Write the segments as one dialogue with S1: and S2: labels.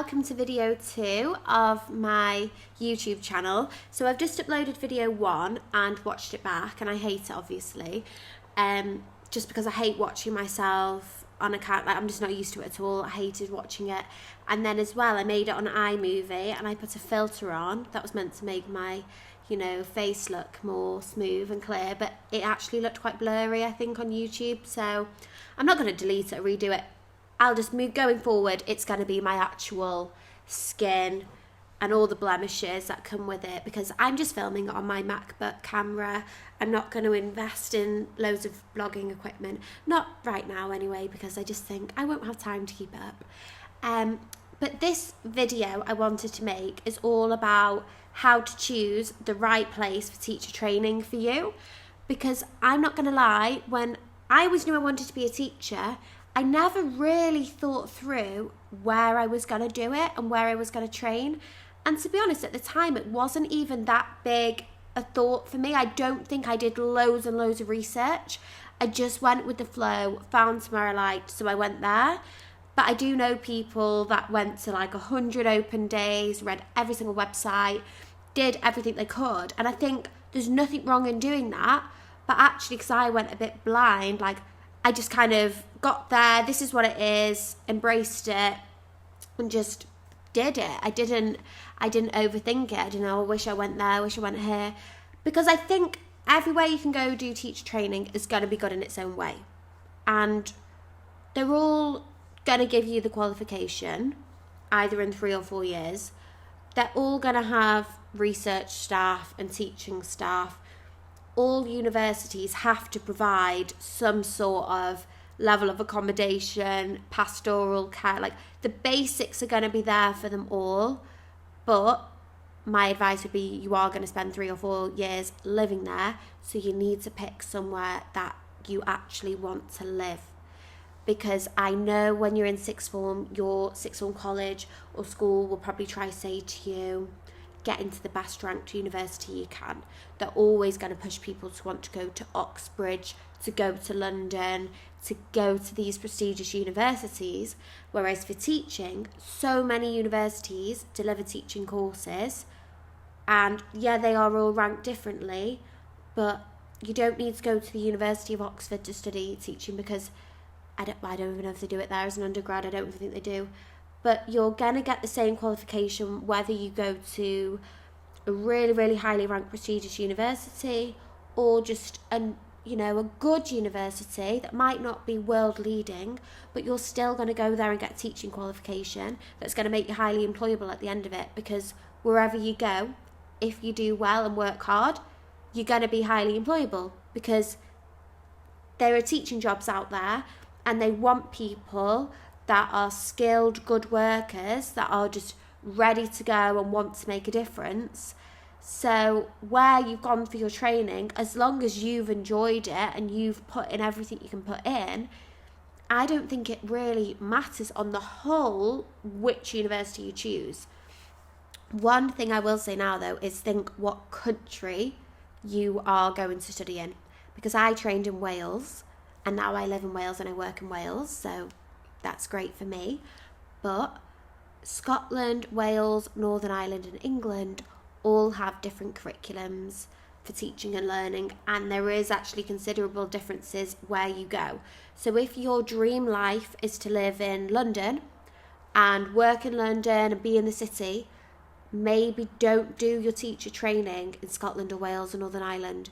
S1: welcome to video 2 of my YouTube channel. So I've just uploaded video 1 and watched it back, and I hate it obviously, just because I hate watching myself on account, like I'm just not used to it at all. I hated watching it. And then as well, I made it on iMovie and I put a filter on that was meant to make my face look more smooth and clear, but it actually looked quite blurry, I think, on YouTube. So I'm not going to delete it or redo it. I'll just move going forward. It's going to be my actual skin and all the blemishes that come with it, because I'm just filming on my MacBook camera. I'm not going to invest in loads of vlogging equipment, not right now anyway, because I just think I won't have time to keep it up. But this video I wanted to make is all about how to choose the right place for teacher training for you, because I'm not going to lie, when I always knew I wanted to be a teacher, I never really thought through where I was going to do it and where I was going to train. And to be honest, at the time, it wasn't even that big a thought for me. I don't think I did loads and loads of research. I just went with the flow, found somewhere I liked, so I went there. But I do know people that went to like 100 open days, read every single website, did everything they could. And I think there's nothing wrong in doing that. But actually, because I went a bit blind, like I just kind of got there, this is what it is, embraced it, and just did it. I didn't overthink it. I didn't know, I wish I went there, I wish I went here. Because I think everywhere you can go do teacher training is going to be good in its own way. And they're all going to give you the qualification, either in 3 or 4 years. They're all going to have research staff and teaching staff. All universities have to provide some sort of level of accommodation, pastoral care, like the basics are going to be there for them all. But my advice would be, you are going to spend 3 or 4 years living there, so you need to pick somewhere that you actually want to live. Because I know when you're in sixth form, your sixth form college or school will probably try to say to you, get into the best ranked university you can. They're always going to push people to want to go to Oxbridge, to go to London, to go to these prestigious universities. Whereas for teaching, so many universities deliver teaching courses, and yeah, they are all ranked differently, but you don't need to go to the University of Oxford to study teaching, because I don't even know if they do it there as an undergrad. I don't even think they do. But you're going to get the same qualification whether you go to a really, really highly ranked prestigious university or just a good university that might not be world leading, but you're still going to go there and get a teaching qualification that's going to make you highly employable at the end of it. Because wherever you go, if you do well and work hard, you're going to be highly employable, because there are teaching jobs out there and they want people that are skilled, good workers, that are just ready to go and want to make a difference. So where you've gone for your training, as long as you've enjoyed it and you've put in everything you can put in, I don't think it really matters on the whole which university you choose. One thing I will say now though is think what country you are going to study in. Because I trained in Wales, and now I live in Wales and I work in Wales, so that's great for me. But Scotland, Wales, Northern Ireland and England all have different curriculums for teaching and learning, and there is actually considerable differences where you go. So if your dream life is to live in London and work in London and be in the city, maybe don't do your teacher training in Scotland or Wales or Northern Ireland,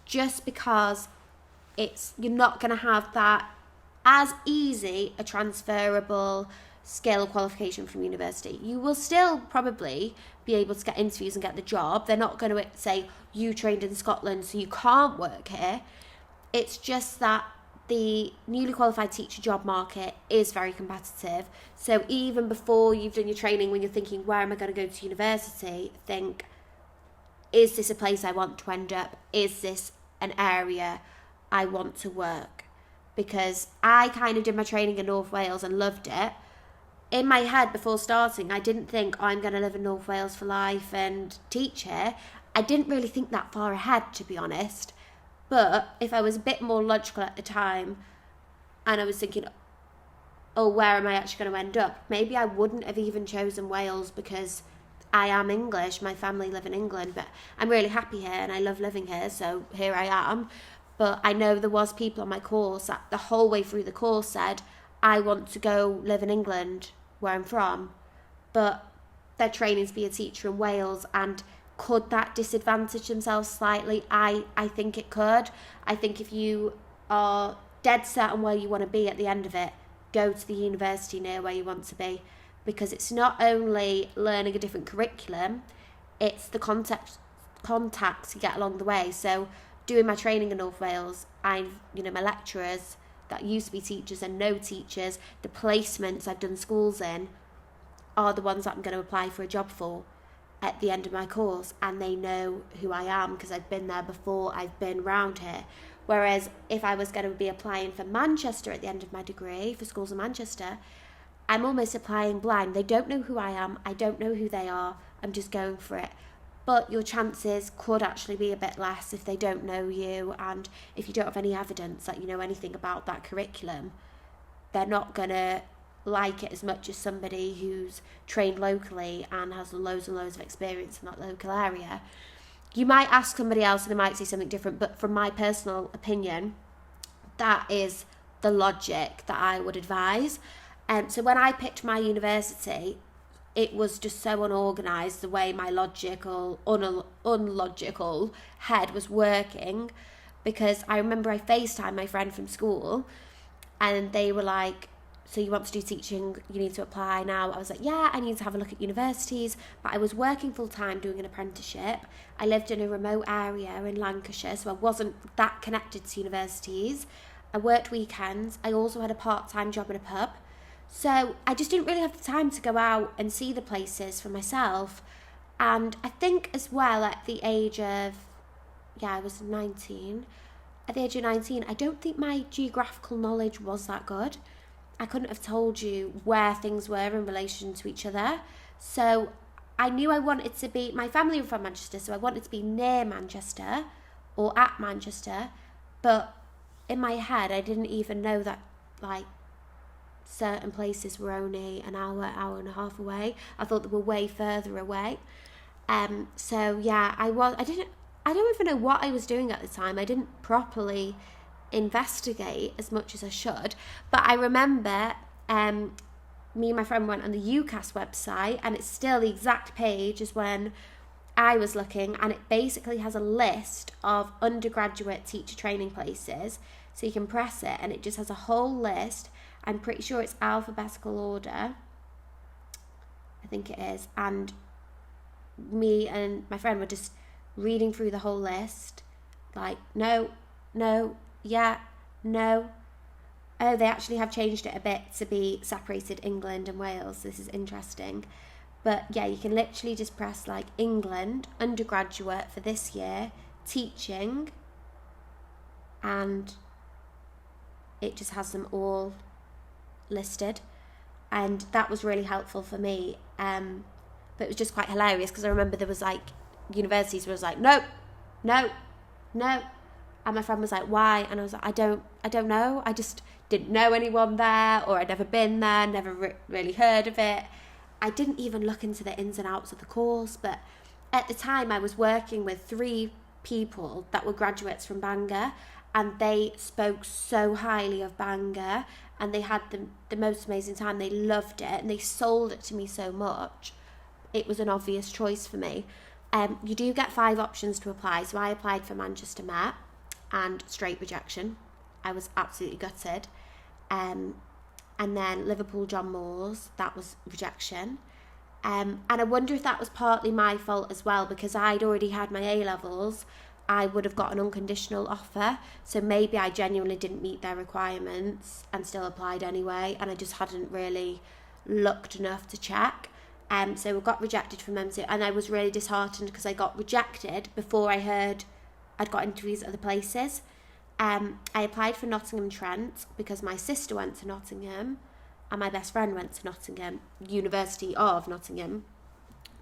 S1: just because you're not going to have that as easy a transferable skill qualification from university. You will still probably be able to get interviews and get the job. They're not going to say you trained in Scotland so you can't work here. It's just that the newly qualified teacher job market is very competitive. So even before you've done your training, when you're thinking, where am I going to go to university, think, is this a place I want to end up? Is this an area I want to work? Because I kind of did my training in North Wales and loved it. In my head before starting, I didn't think, I'm going to live in North Wales for life and teach here. I didn't really think that far ahead, to be honest. But if I was a bit more logical at the time and I was thinking, oh, where am I actually going to end up? Maybe I wouldn't have even chosen Wales because I am English, my family live in England, but I'm really happy here and I love living here, so here I am. But I know there was people on my course that the whole way through the course said, I want to go live in England, where I'm from, but they're training to be a teacher in Wales, and could that disadvantage themselves slightly? I think it could. I think if you are dead set on where you want to be at the end of it, go to the university near where you want to be, because it's not only learning a different curriculum, it's the contacts you get along the way. So doing my training in North Wales, my lecturers that used to be teachers and no teachers, the placements I've done schools in are the ones that I'm going to apply for a job for at the end of my course, and they know who I am because I've been there before, I've been round here. Whereas if I was going to be applying for Manchester at the end of my degree, for schools in Manchester, I'm almost applying blind. They don't know who I am, I don't know who they are, I'm just going for it. But your chances could actually be a bit less if they don't know you, and if you don't have any evidence that you know anything about that curriculum, they're not going to like it as much as somebody who's trained locally and has loads and loads of experience in that local area. You might ask somebody else and they might say something different, but from my personal opinion, that is the logic that I would advise. So when I picked my university, it was just so unorganised the way my unlogical head was working, because I remember I FaceTimed my friend from school and they were like, so you want to do teaching, you need to apply now. I was like, yeah, I need to have a look at universities, but I was working full time doing an apprenticeship. I lived in a remote area in Lancashire, so I wasn't that connected to universities. I worked weekends. I also had a part-time job in a pub. So I just didn't really have the time to go out and see the places for myself. And I think as well at the age of, I was 19. At the age of 19, I don't think my geographical knowledge was that good. I couldn't have told you where things were in relation to each other. So I knew I wanted to be, my family were from Manchester, so I wanted to be near Manchester or at Manchester. But in my head, I didn't even know that certain places were only an hour and a half away. I thought they were way further away. I don't even know what I was doing at the time. I didn't properly investigate as much as I should, but I remember me and my friend went on the UCAS website, and it's still the exact page as when I was looking, and it basically has a list of undergraduate teacher training places, so you can press it and it just has a whole list. I'm pretty sure it's alphabetical order, I think it is, and me and my friend were just reading through the whole list, like, no, yeah, no. Oh, they actually have changed it a bit to be separated England and Wales. This is interesting. But yeah, you can literally just press like England, undergraduate for this year, teaching, and it just has them all listed. And that was really helpful for me. But it was just quite hilarious because I remember there was like universities where it was like, no. And my friend was like, why? And I was like, I don't know. I just didn't know anyone there, or I'd never been there, never really heard of it. I didn't even look into the ins and outs of the course. But at the time I was working with 3 people that were graduates from Bangor, and they spoke so highly of Bangor, and they had the most amazing time. They loved it, and they sold it to me so much. It was an obvious choice for me. You do get 5 options to apply. So I applied for Manchester Met, and straight rejection. I was absolutely gutted. And then Liverpool John Moores, that was rejection. And I wonder if that was partly my fault as well, because I'd already had my A-levels. I would have got an unconditional offer, so maybe I genuinely didn't meet their requirements and still applied anyway, and I just hadn't really looked enough to check. So I got rejected from them too, and I was really disheartened because I got rejected before I heard I'd got interviews at other places. I applied for Nottingham and Trent because my sister went to Nottingham and my best friend went to Nottingham, University of Nottingham.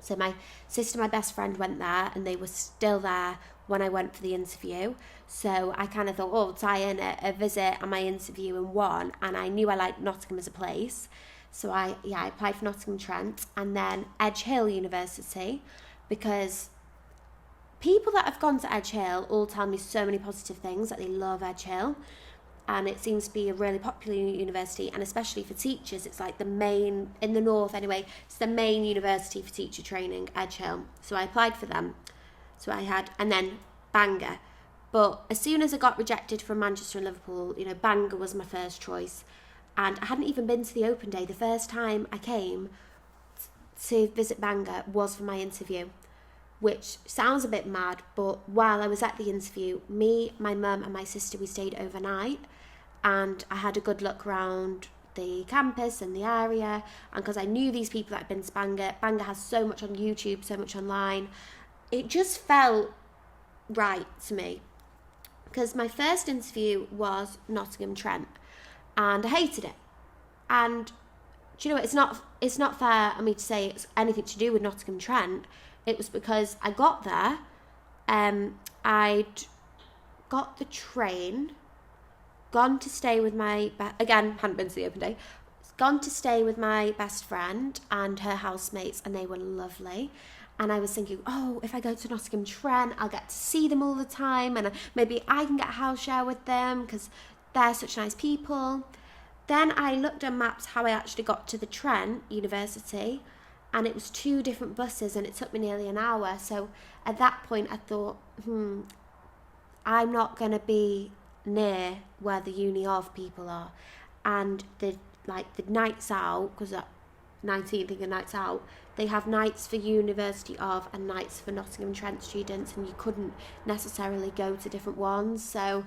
S1: So my sister and my best friend went there, and they were still there when I went for the interview. So I kind of thought, oh, I'll tie in a visit and my interview in one. And I knew I liked Nottingham as a place. So I applied for Nottingham Trent and then Edge Hill University, because people that have gone to Edge Hill all tell me so many positive things, that they love Edge Hill. And it seems to be a really popular university, and especially for teachers, it's like the main, in the north anyway, it's the main university for teacher training, Edge Hill. So I applied for them. So I had, and then Bangor. But as soon as I got rejected from Manchester and Liverpool, Bangor was my first choice. And I hadn't even been to the open day. The first time I came to visit Bangor was for my interview, which sounds a bit mad, but while I was at the interview, me, my mum and my sister, we stayed overnight, and I had a good look around the campus and the area, and because I knew these people that had been to Bangor has so much on YouTube, so much online, it just felt right to me. Because my first interview was Nottingham Trent, and I hated it. And do you know what, it's not fair of me to say it's anything to do with Nottingham Trent. It was because I got there, I'd got the train, gone to stay with my, again, hadn't been to the open day, gone to stay with my best friend and her housemates, and they were lovely. And I was thinking, oh, if I go to Nottingham Trent, I'll get to see them all the time, and maybe I can get a house share with them because they're such nice people. Then I looked at maps how I actually got to the Trent University, and it was 2 different buses, and it took me nearly an hour. So at that point I thought, I'm not going to be near where the uni of people are. And the nights out, because at 19 thinking of nights out, they have nights for University of and nights for Nottingham Trent students, and you couldn't necessarily go to different ones. So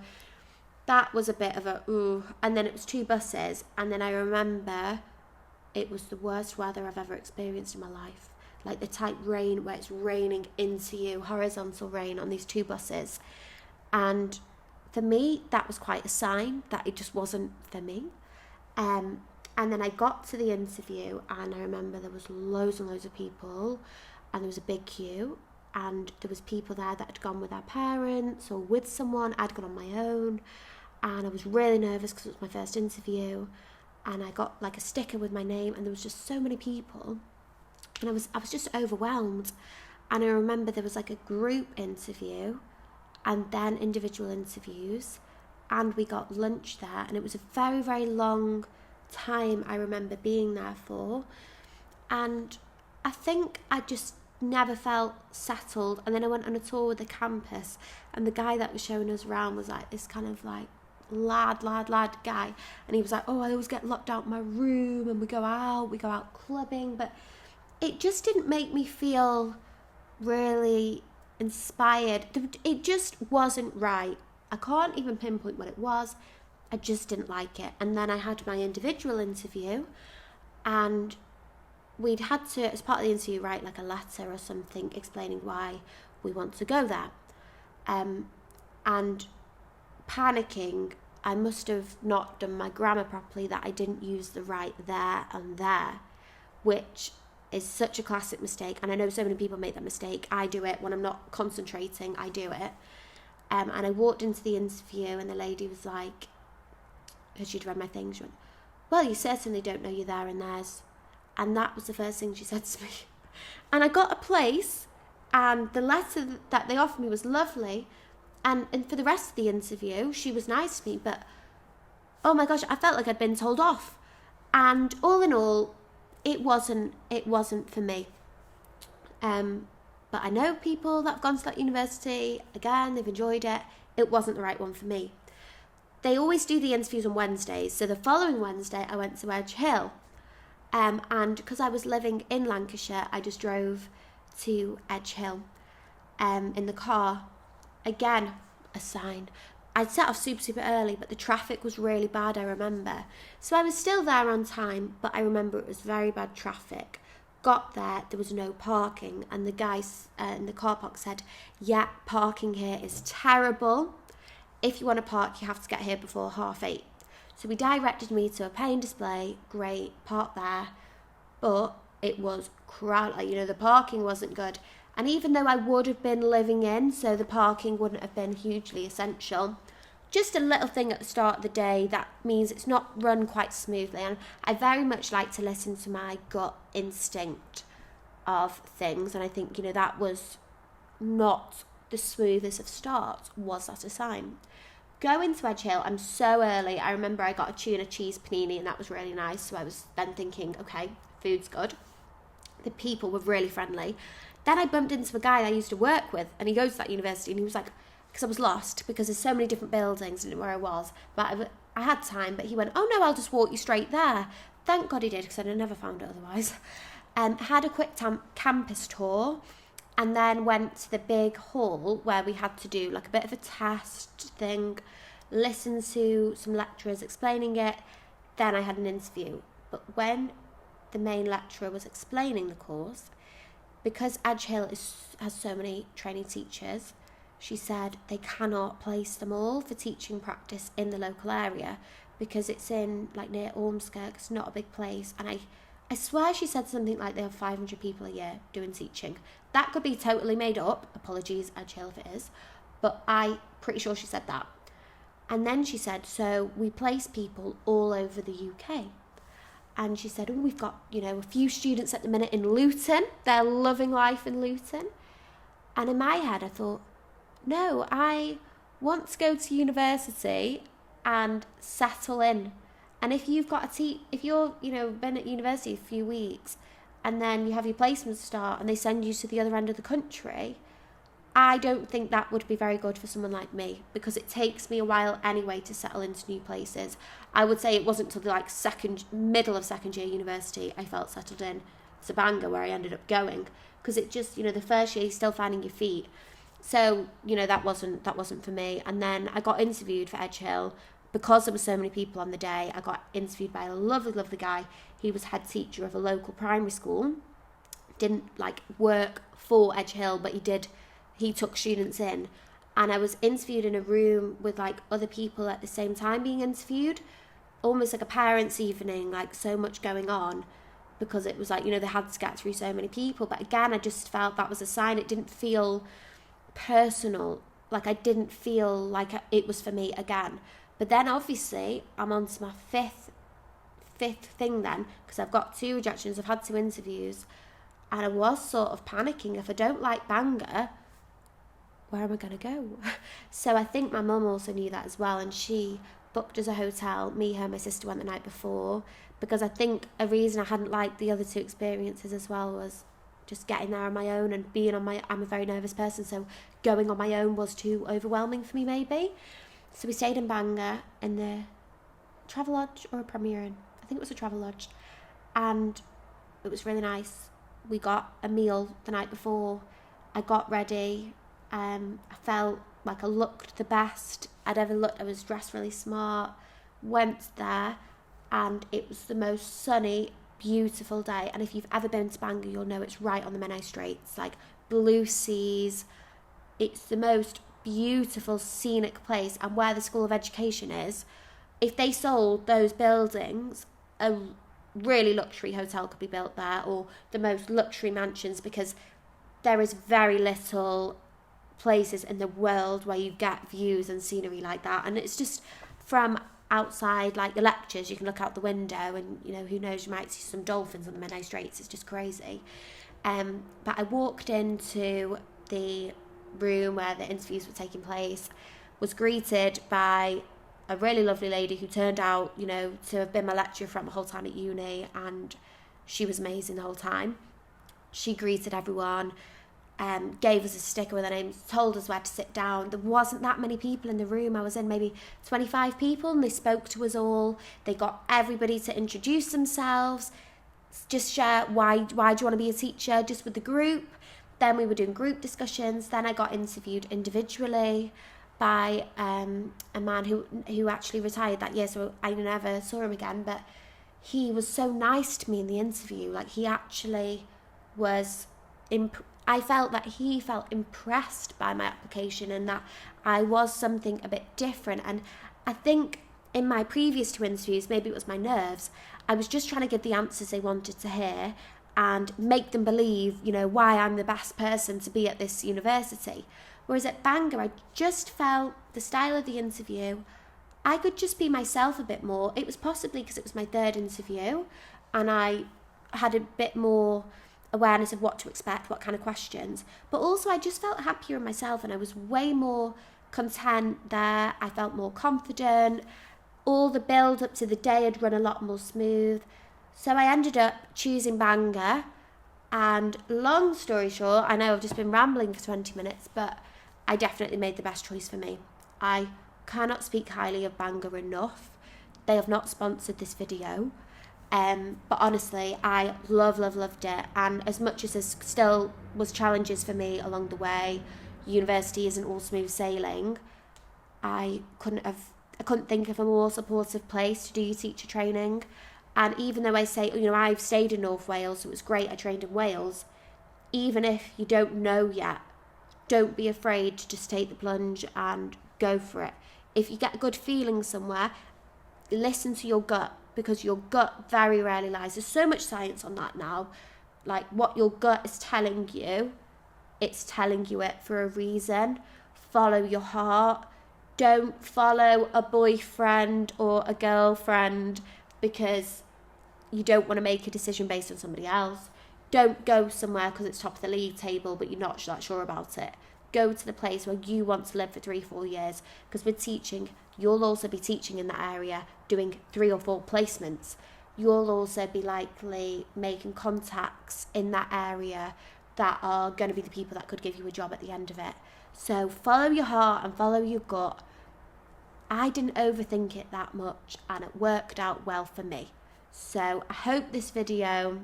S1: that was a bit of a ooh. And then it was 2 buses, and then I remember it was the worst weather I've ever experienced in my life. Like the type rain where it's raining into you, horizontal rain on these 2 buses. And for me, that was quite a sign that it just wasn't for me. And then I got to the interview, and I remember there was loads and loads of people, and there was a big queue, and there was people there that had gone with their parents or with someone. I'd gone on my own, and I was really nervous because it was my first interview. And I got like a sticker with my name, and there was just so many people, and I was just overwhelmed. And I remember there was like a group interview and then individual interviews, and we got lunch there, and it was a very, very long time I remember being there for. And I think I just never felt settled. And then I went on a tour with the campus, and the guy that was showing us around was like this kind of like lad guy, and he was like, oh, I always get locked out my room, and we go out clubbing. But it just didn't make me feel really inspired. It just wasn't right. I can't even pinpoint what it was. I just didn't like it. And then I had my individual interview, and we'd had to, as part of the interview, write like a letter or something explaining why we want to go there. And panicking, I must have not done my grammar properly, that I didn't use the right there and there, which is such a classic mistake. And I know so many people make that mistake. I do it when I'm not concentrating, I do it. And I walked into the interview, and the lady was like, because she'd read my thing, she went, well, you certainly don't know your there and there's. And that was the first thing she said to me. And I got a place, and the letter that they offered me was lovely. And for the rest of the interview, she was nice to me, but oh my gosh, I felt like I'd been told off. And all in all, it wasn't for me. But I know people that have gone to that university, again, they've enjoyed it. It wasn't the right one for me. They always do the interviews on Wednesdays. So the following Wednesday, I went to Edge Hill. And because I was living in Lancashire, I just drove to Edge Hill in the car. Again, a sign. I'd set off super early, but the traffic was really bad, I remember. So I was still there on time, but I remember it was very bad traffic. Got there was no parking, and the guys in the car park said, yeah, parking here is terrible. If you want to park, you have to get here before 8:30. So he directed me to a pay and display. Great, park there. But it was crowded. The parking wasn't good. And even though I would have been living in, so the parking wouldn't have been hugely essential, just a little thing at the start of the day that means it's not run quite smoothly. And I very much like to listen to my gut instinct of things. And I think, that was not the smoothest of starts. Was that a sign? Going to Edge Hill, I'm so early. I remember I got a tuna cheese panini and that was really nice. So I was then thinking, okay, food's good. The people were really friendly. Then I bumped into a guy I used to work with, and he goes to that university, and he was like, because I was lost, because there's so many different buildings and where I was, but I had time, but he went, oh no, I'll just walk you straight there. Thank God he did, because I'd have never found it otherwise. Had a quick campus tour, and then went to the big hall where we had to do like a bit of a test thing, listen to some lecturers explaining it. Then I had an interview. But when the main lecturer was explaining the course, because Edge Hill has so many training teachers, she said they cannot place them all for teaching practice in the local area because it's in like near Ormskirk. It's not a big place. And I swear she said something like they have 500 people a year doing teaching. That could be totally made up. Apologies, Edge Hill, if it is. But I'm pretty sure she said that. And then she said, so we place people all over the UK. And she said, oh, we've got, a few students at the minute in Luton. They're loving life in Luton. And in my head, I thought, no, I want to go to university and settle in. And if you've got if you're, been at university a few weeks and then you have your placement start and they send you to the other end of the country, I don't think that would be very good for someone like me because it takes me a while anyway to settle into new places. I would say it wasn't until the middle of second year university I felt settled in to Bangor, where I ended up going, because it just, the first year you're still finding your feet. So, that wasn't for me. And then I got interviewed for Edge Hill because there were so many people on the day. I got interviewed by a lovely, lovely guy. He was head teacher of a local primary school. Didn't work for Edge Hill, but he took students in, and I was interviewed in a room with other people at the same time being interviewed, almost like a parents' evening, so much going on, because it was they had to get through so many people. But again, I just felt that was a sign. It didn't feel personal, I didn't feel like it was for me again. But then obviously I'm on to my fifth thing then, because I've got 2 rejections, I've had 2 interviews, and I was sort of panicking. If I don't like Bangor, where am I going to go? So I think my mum also knew that as well, and she booked us a hotel. Me, her, my sister went the night before, because I think a reason I hadn't liked the other 2 experiences as well was just getting there on my own and being I'm a very nervous person, so going on my own was too overwhelming for me maybe. So we stayed in Bangor in the Travelodge or a Premier Inn. I think it was a Travelodge, and it was really nice. We got a meal the night before. I got ready. I felt like I looked the best I'd ever looked. I was dressed really smart. Went there, and it was the most sunny, beautiful day. And if you've ever been to Bangor, you'll know it's right on the Menai Straits, blue seas. It's the most beautiful scenic place, and where the School of Education is, if they sold those buildings, a really luxury hotel could be built there, or the most luxury mansions, because there is very little places in the world where you get views and scenery like that. And it's just from outside, the lectures, you can look out the window and who knows, you might see some dolphins on the Menai Straits. It's just crazy. But I walked into the room where the interviews were taking place, was greeted by a really lovely lady who turned out to have been my lecturer throughout my whole time at uni, and she was amazing the whole time. She greeted everyone, gave us a sticker with her name, told us where to sit down. There wasn't that many people in the room. I was in maybe 25 people, and they spoke to us all. They got everybody to introduce themselves, just share why do you want to be a teacher, just with the group. Then we were doing group discussions. Then I got interviewed individually by a man who actually retired that year, so I never saw him again. But he was so nice to me in the interview. He actually was I felt that he felt impressed by my application, and that I was something a bit different. And I think in my previous 2 interviews, maybe it was my nerves, I was just trying to give the answers they wanted to hear, and make them believe, why I'm the best person to be at this university. Whereas at Bangor, I just felt the style of the interview, I could just be myself a bit more. It was possibly because it was my third interview and I had a bit more awareness of what to expect, what kind of questions. But also I just felt happier in myself and I was way more content there. I felt more confident. All the build up to the day had run a lot more smooth. So I ended up choosing Bangor. And long story short, I know I've just been rambling for 20 minutes, but I definitely made the best choice for me. I cannot speak highly of Bangor enough. They have not sponsored this video. But honestly, I loved it. And as much as there still was challenges for me along the way, university isn't all smooth sailing, I couldn't think of a more supportive place to do your teacher training. And even though I say, I've stayed in North Wales, so it was great, I trained in Wales, even if you don't know yet, don't be afraid to just take the plunge and go for it. If you get a good feeling somewhere, listen to your gut, because your gut very rarely lies. There's so much science on that now. Like, what your gut is telling you, it's telling you it for a reason. Follow your heart. Don't follow a boyfriend or a girlfriend because you don't want to make a decision based on somebody else. Don't go somewhere because it's top of the league table but you're not that sure about it. Go to the place where you want to live for 3-4 years, because with teaching, you'll also be teaching in that area, doing 3 or 4 placements. You'll also be likely making contacts in that area that are going to be the people that could give you a job at the end of it. So follow your heart and follow your gut. I didn't overthink it that much and it worked out well for me. So I hope this video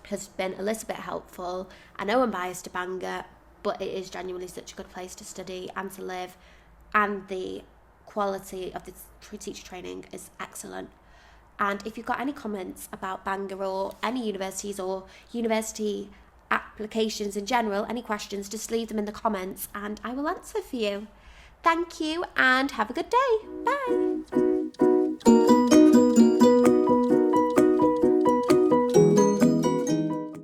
S1: has been a little bit helpful. I know I'm biased to Bangor, but it is genuinely such a good place to study and to live, and the quality of the teacher training is excellent. And if you've got any comments about Bangor or any universities or university applications in general, any questions, just leave them in the comments and I will answer for you. Thank you and have a good day. Bye.